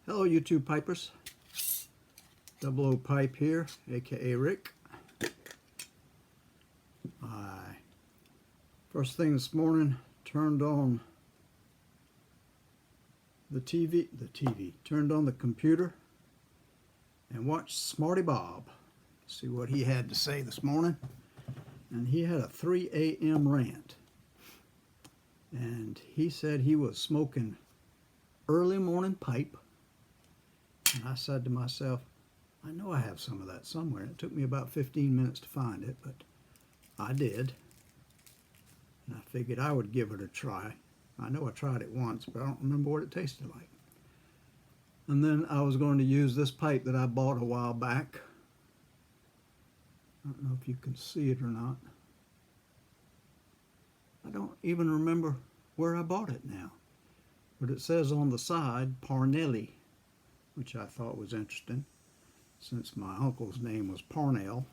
Hello YouTube pipers, Double O Pipe here, aka Rick. First thing this morning, turned on the TV, turned on the computer and watched Smarty Bob. See what he had to say this morning. And he had a 3 a.m. rant. And he said he was smoking early morning pipe. And I said to myself, I know I have some of that somewhere. It took me about 15 minutes to find it, but I did. And I figured I would give it a try. I know I tried it once, but I don't remember what it tasted like. And then I was going to use this pipe that I bought a while back. I don't know if you can see it or not. I don't even remember where I bought it now. But it says on the side, Parnelli, which I thought was interesting, since my uncle's name was Parnell.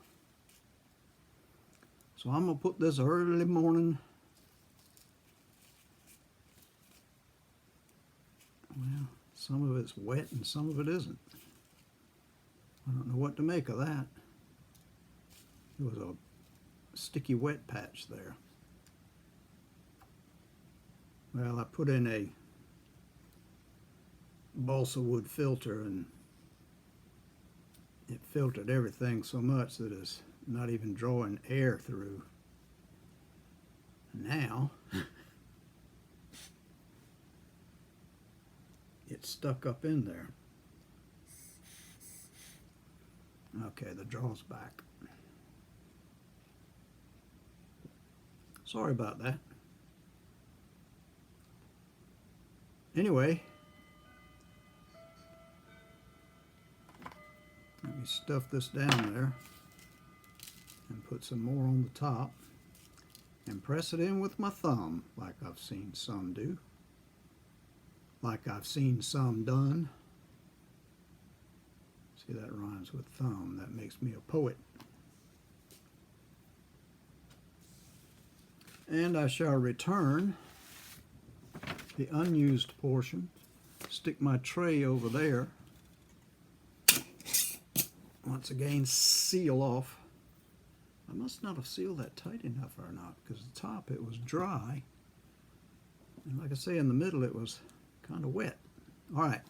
So I'm going to put this early morning. Well, some of it's wet and some of it isn't. I don't know what to make of that. There was a sticky wet patch there. Well, I put in a balsa wood filter and it filtered everything so much that it's not even drawing air through. Now it's stuck up in there. Okay, the draw's back. Sorry about that. Anyway, let me stuff this down there and put some more on the top and press it in with my thumb like I've seen some do. Like I've seen some done. See, that rhymes with thumb. That makes me a poet. And I shall return the unused portion, stick my tray over there. Once again, seal off. I must not have sealed that tight enough or not, because the top it was dry. And like I say, in the middle it was kind of wet. All right.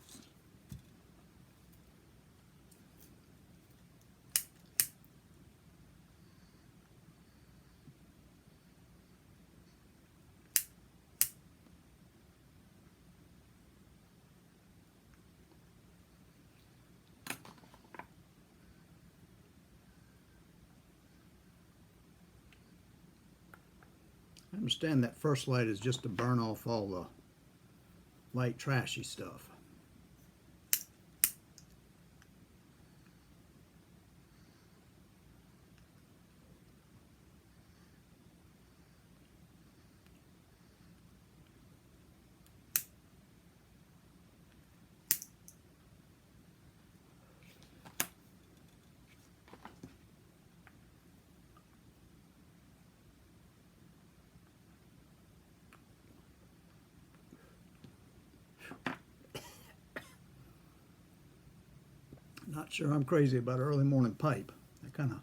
I understand that first light is just to burn off all the light trashy stuff. Not sure I'm crazy about early morning pipe. I kind of,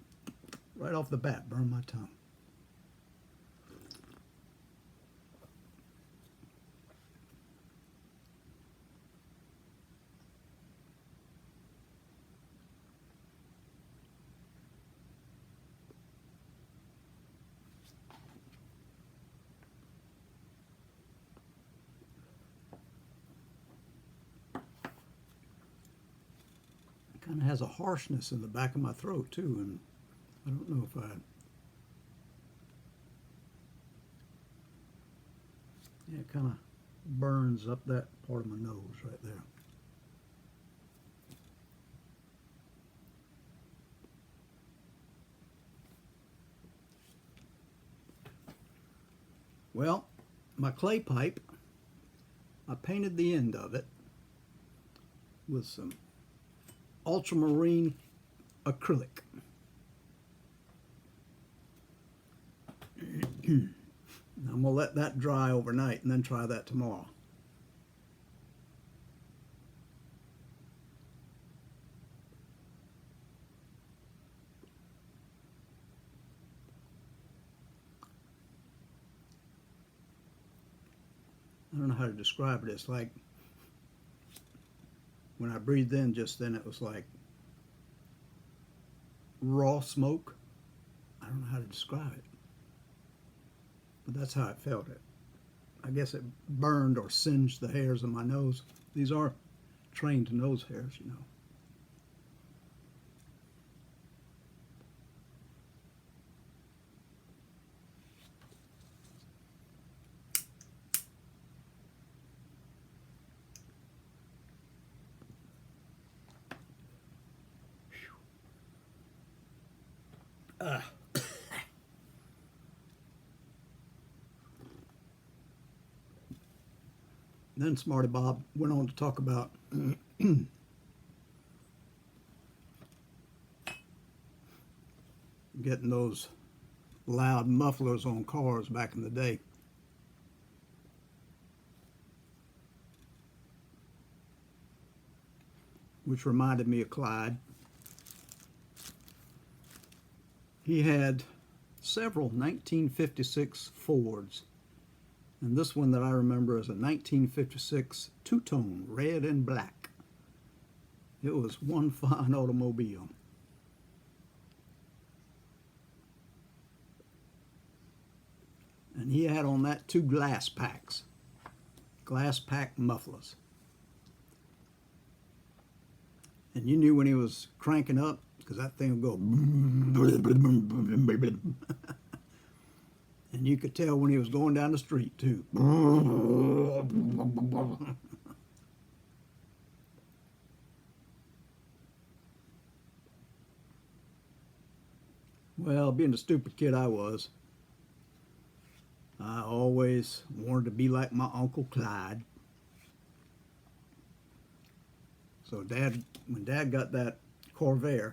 right off the bat, burned my tongue. Kind of has a harshness in the back of my throat too, and I don't know if yeah, it kind of burns up that part of my nose right there. Well, my clay pipe, I painted the end of it with some ultramarine acrylic. I'm going to let that dry overnight and then try that tomorrow. I don't know how to describe it. It's like when I breathed in just then, it was like raw smoke. I don't know how to describe it, but that's how it felt. I guess it burned or singed the hairs on my nose. These are trained nose hairs, you know. Uh, then Smarty Bob went on to talk about getting those loud mufflers on cars back in the day. Which reminded me of Clyde. He had several 1956 Fords, and this one that I remember is a 1956 two-tone, red and black. It was one fine automobile. And he had on that two glasspak mufflers. And you knew when he was cranking up, because that thing would go. And you could tell when he was going down the street, too. Well, being the stupid kid I was, I always wanted to be like my Uncle Clyde. So when Dad got that Corvair,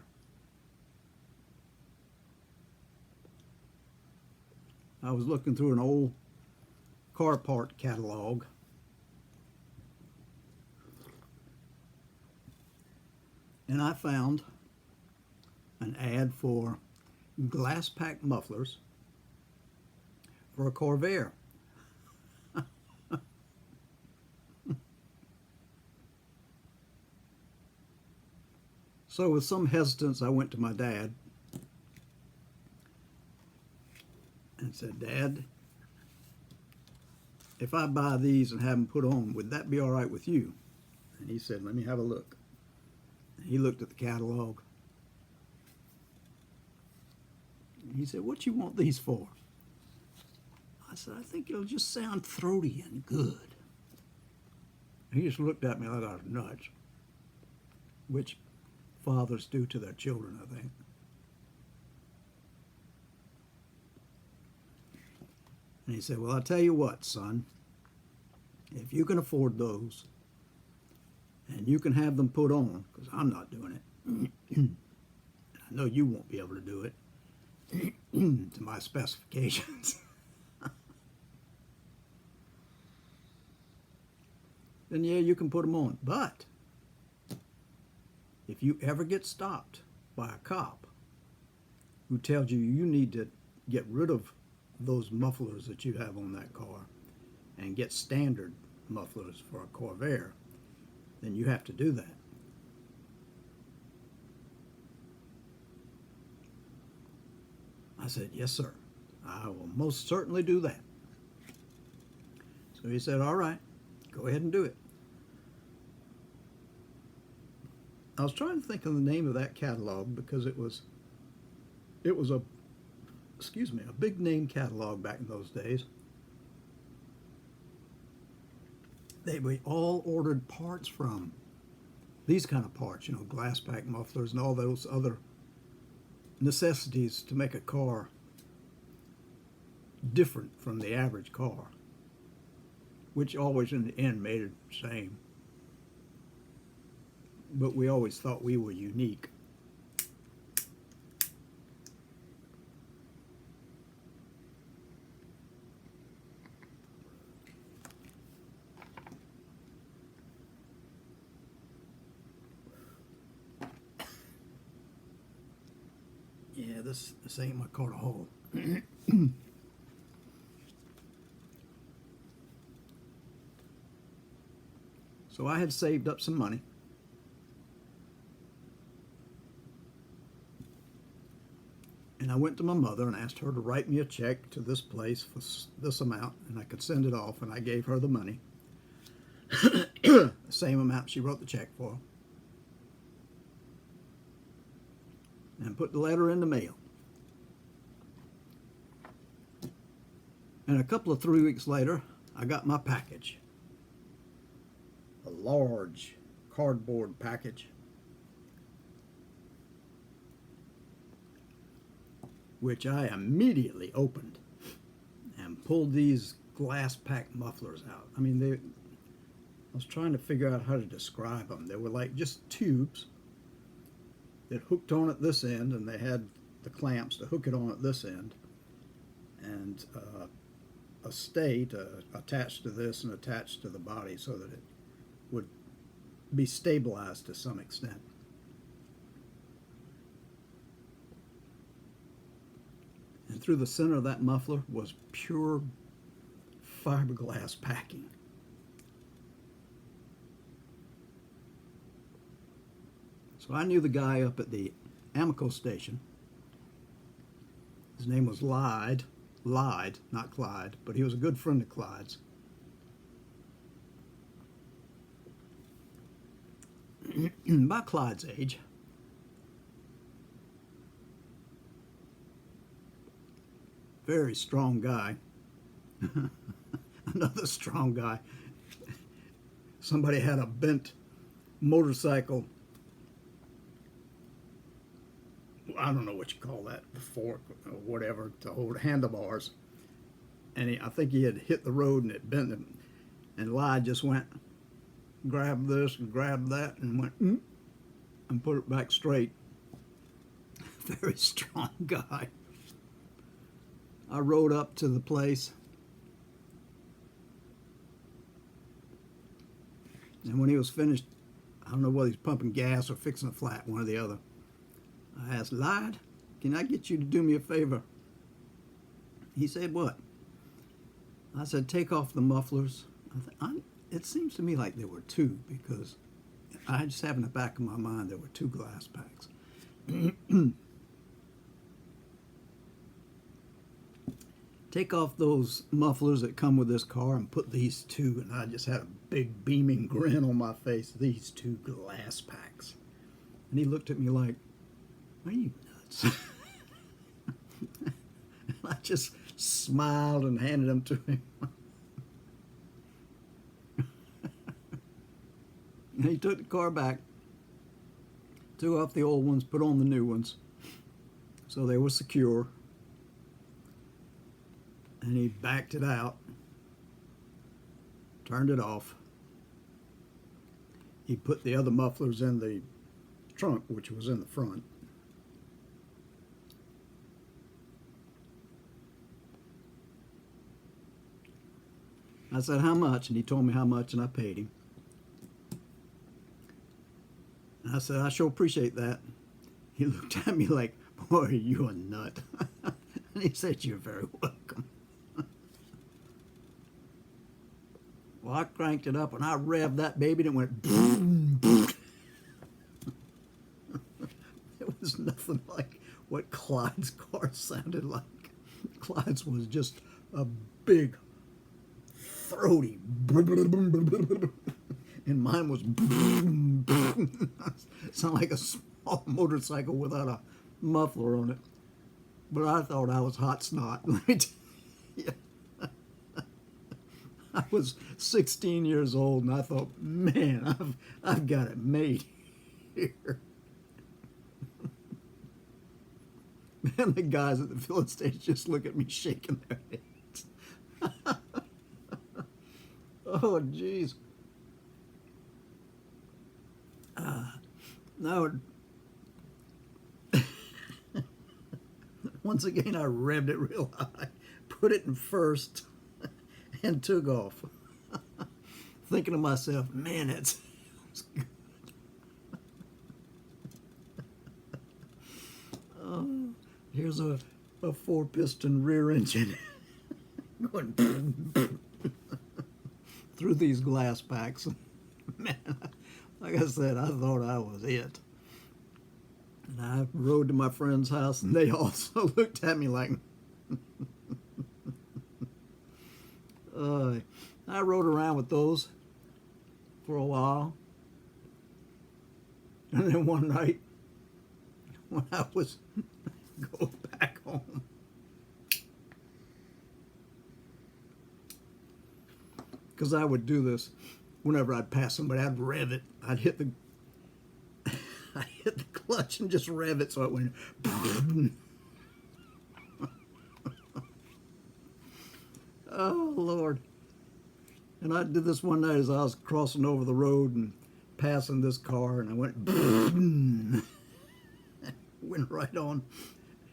I was looking through an old car part catalog, and I found an ad for glasspak mufflers for a Corvair. So with some hesitance, I went to my dad and said, "Dad, if I buy these and have them put on, would that be all right with you?" And he said, "Let me have a look." And he looked at the catalog. And he said, "What you want these for?" I said, "I think it'll just sound throaty and good." And he just looked at me like I was nuts, which fathers do to their children, I think. And he said, "Well, I'll tell you what, son. If you can afford those and you can have them put on, because I'm not doing it, I know you won't be able to do it to my specifications, then yeah, you can put them on. But if you ever get stopped by a cop who tells you you need to get rid of those mufflers that you have on that car and get standard mufflers for a Corvair, then you have to do that." I said, "Yes, sir. I will most certainly do that." So he said, "All right, go ahead and do it." I was trying to think of the name of that catalog because it was a big name catalog back in those days. We all ordered parts from these kind of parts, you know, glasspak mufflers and all those other necessities to make a car different from the average car, which always in the end made it the same. But we always thought we were unique. Yeah, this ain't my car to hold. So I had saved up some money. And I went to my mother and asked her to write me a check to this place for this amount, and I could send it off, and I gave her the money. The same amount she wrote the check for. And put the letter in the mail. And a couple of 3 weeks later, I got my package. A large cardboard package, which I immediately opened and pulled these glasspak mufflers out. I mean, I was trying to figure out how to describe them. They were like just tubes that hooked on at this end, and they had the clamps to hook it on at this end, and a stay to attach to this and attach to the body so that it would be stabilized to some extent. And through the center of that muffler was pure fiberglass packing. So I knew the guy up at the Amoco station. His name was Lyde, not Clyde, but he was a good friend of Clyde's. About Clyde's age. Very strong guy. Another strong guy. Somebody had a bent motorcycle. I don't know what you call that, the fork or whatever, to hold handlebars. And I think he had hit the road and it bent him. And Lyde just went, grabbed this and grabbed that and went, and put it back straight. Very strong guy. I rode up to the place. And when he was finished, I don't know whether he's pumping gas or fixing a flat, one or the other. I asked, Lyde, can I get you to do me a favor? He said, what? I said, take off the mufflers. It seems to me like there were two, because I just have in the back of my mind there were two glass packs. Take off those mufflers that come with this car and put these two, and I just had a big beaming grin on my face, these two glass packs. And he looked at me like, are you nuts? And I just smiled and handed them to him. And he took the car back, took off the old ones, put on the new ones, so they were secure. And he backed it out, turned it off. He put the other mufflers in the trunk, which was in the front. I said, how much? And he told me how much, and I paid him. And I said, I sure appreciate that. He looked at me like, boy, are you a nut? And he said, you're very welcome. Well, I cranked it up, and I revved that baby, and it went boom, boom. It was nothing like what Clyde's car sounded like. Clyde's was just a big, throaty, and mine was sound like a small motorcycle without a muffler on it. But I thought I was hot snot. Let me tell you. I was 16 years old, and I thought, man, I've got it made here. And the guys at the filling station just look at me shaking their heads. Oh, jeez. No. Once again, I revved it real high, put it in first, and took off. Thinking to myself, man, that sounds good. Oh, here's a 4-piston rear engine going through these glass packs. Man, like I said, I thought I was it. And I rode to my friend's house, and they also looked at me like, I rode around with those for a while. And then one night, when I was going back home, because I would do this whenever I'd pass somebody, I'd rev it. I'd hit the clutch and just rev it so it went. Oh, Lord. And I did this one night as I was crossing over the road and passing this car, and I went, went right on.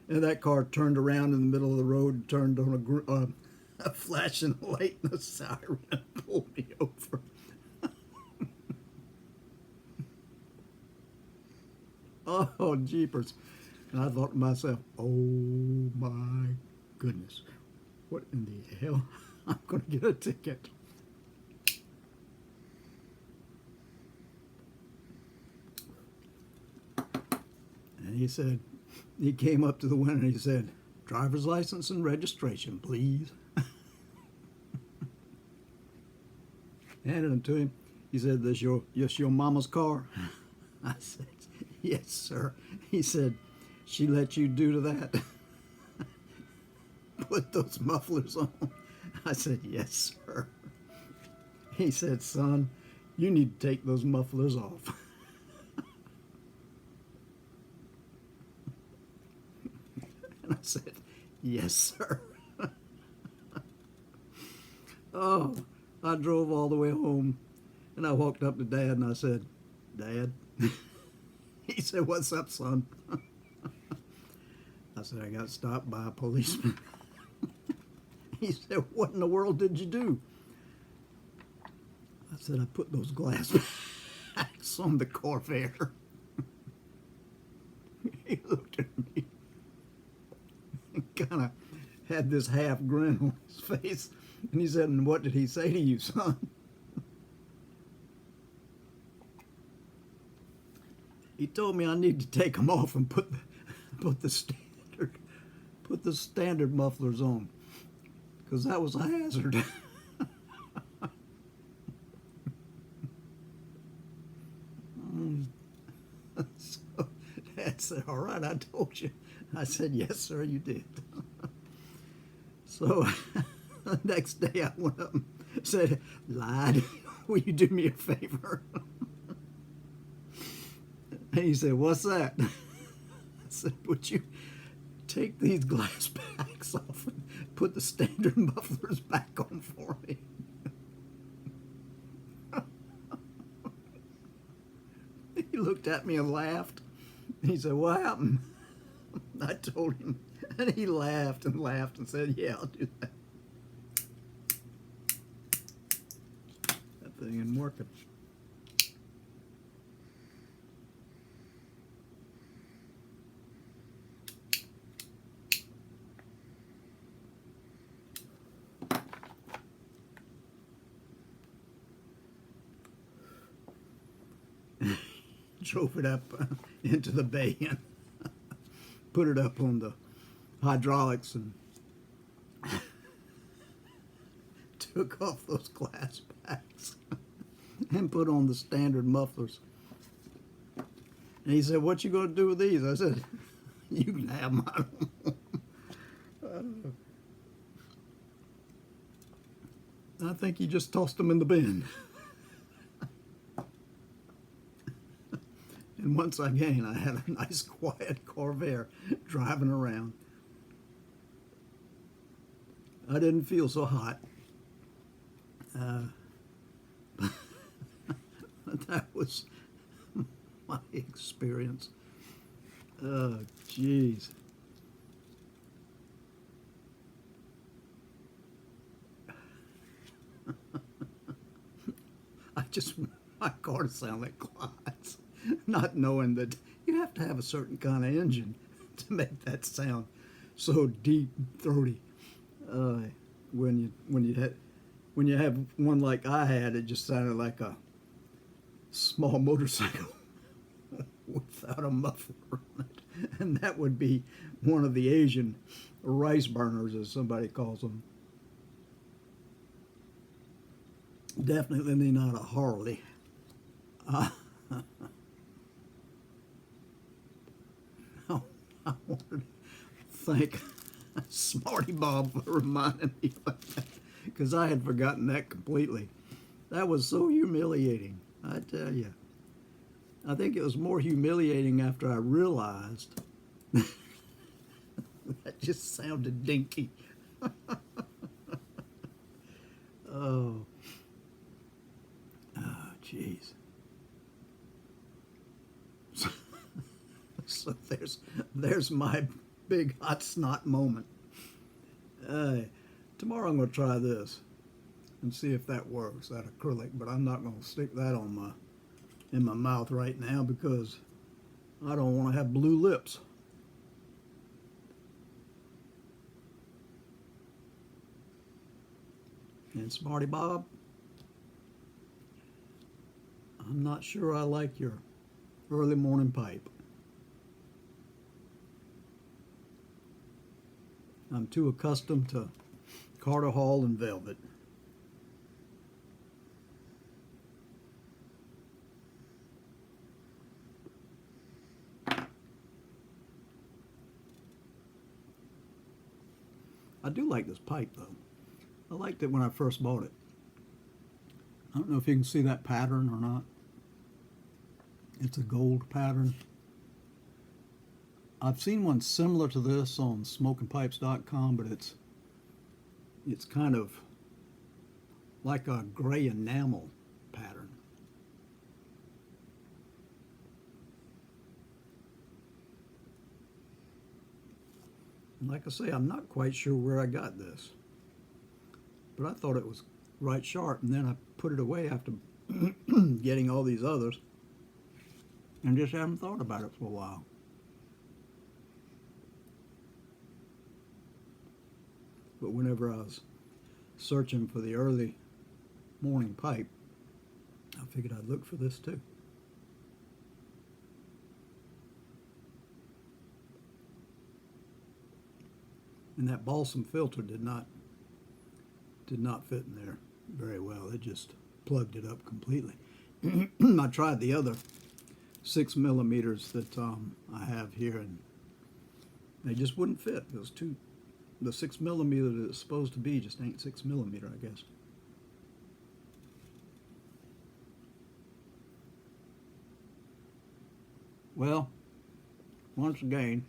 And that car turned around in the middle of the road and turned on a flashing light and a siren and pulled me over. Oh, jeepers. And I thought to myself, oh my goodness, what in the hell? I'm going to get a ticket. And he said, he came up to the window and he said, driver's license and registration, please. Handed it to him. He said, this your mama's car? I said, yes, sir. He said, she let you do to that? Put those mufflers on? I said, yes, sir. He said, son, you need to take those mufflers off. And I said, yes, sir. Oh, I drove all the way home, and I walked up to Dad, and I said, Dad? He said, what's up, son? I said, I got stopped by a policeman. He said, what in the world did you do? I said, I put those glass packs on the Corvair. He looked at me and kind of had this half grin on his face. And he said, and what did he say to you, son? He told me I need to take them off and put the standard mufflers on, because that was a hazard. So Dad said, all right, I told you. I said, yes, sir, you did. So the next day I went up and said, Lad, will you do me a favor? And he said, what's that? I said, would you take these glass packs off and put the standard mufflers back on for me? He looked at me and laughed. He said, what happened? I told him, and he laughed and said, yeah, I'll do that. That thing isn't working. Drove it up into the bay and put it up on the hydraulics and took off those glass packs and put on the standard mufflers. And he said, what you going to do with these? I said, you can have them. I think he just tossed them in the bin. And once again, I had a nice quiet Corvair driving around. I didn't feel so hot. That was my experience. Oh, jeez. I just want my car to sound like Clyde's. Not knowing that you have to have a certain kind of engine to make that sound so deep and throaty. When you have one like I had, it just sounded like small motorcycle without a muffler on it. And that would be one of the Asian rice burners, as somebody calls them. Definitely not a Harley. I want to thank Smarty Bob for reminding me of that, because I had forgotten that completely. That was so humiliating, I tell you. I think it was more humiliating after I realized that just sounded dinky. Oh, jeez. So there's my big hot snot moment. Tomorrow I'm going to try this and see if that works, that acrylic, but I'm not going to stick that on in my mouth right now because I don't want to have blue lips. And Smarty Bob, I'm not sure I like your early morning pipe. I'm too accustomed to Carter Hall and Velvet. I do like this pipe though. I liked it when I first bought it. I don't know if you can see that pattern or not. It's a gold pattern. I've seen one similar to this on smokingpipes.com, but it's kind of like a gray enamel pattern. And like I say, I'm not quite sure where I got this, but I thought it was right sharp, and then I put it away after getting all these others and just haven't thought about it for a while. But whenever I was searching for the early morning pipe, I figured I'd look for this too. And that balsam filter did not fit in there very well. It just plugged it up completely. I tried the other 6 millimeters that I have here, and they just wouldn't fit. It was too. The 6 millimeter that it's supposed to be just ain't 6 millimeter, I guess. Well, once again,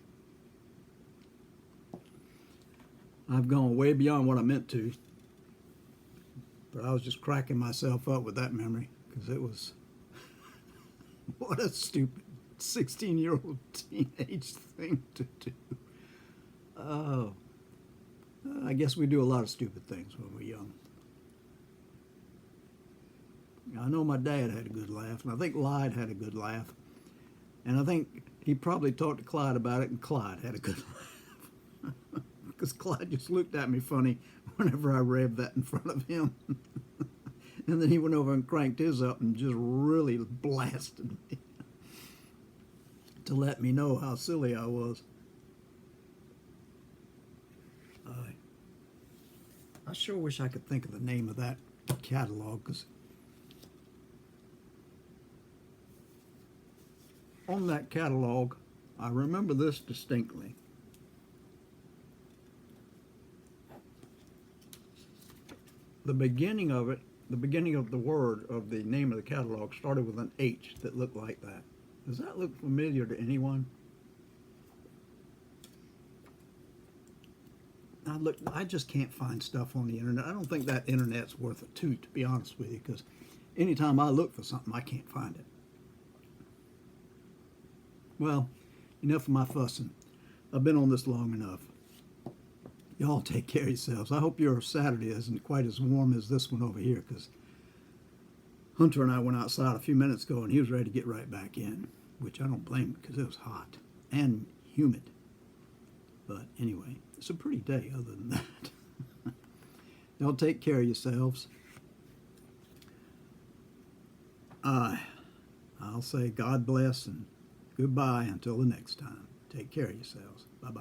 I've gone way beyond what I meant to, but I was just cracking myself up with that memory because it was what a stupid 16-year-old teenage thing to do. Oh. I guess we do a lot of stupid things when we're young. I know my dad had a good laugh, and I think Clyde had a good laugh. And I think he probably talked to Clyde about it, and Clyde had a good laugh. Because Clyde just looked at me funny whenever I revved that in front of him. And then he went over and cranked his up and just really blasted me to let me know how silly I was. I sure wish I could think of the name of that catalog, because on that catalog, I remember this distinctly. The beginning of it, the beginning of the word of the name of the catalog started with an H that looked like that. Does that look familiar to anyone? I just can't find stuff on the internet. I don't think that internet's worth a toot, to be honest with you, because anytime I look for something, I can't find it. Well, enough of my fussing. I've been on this long enough. Y'all take care of yourselves. I hope your Saturday isn't quite as warm as this one over here, because Hunter and I went outside a few minutes ago, and he was ready to get right back in, which I don't blame him, because it was hot and humid. But anyway, it's a pretty day other than that. Y'all take care of yourselves. I'll say God bless and goodbye until the next time. Take care of yourselves. Bye-bye.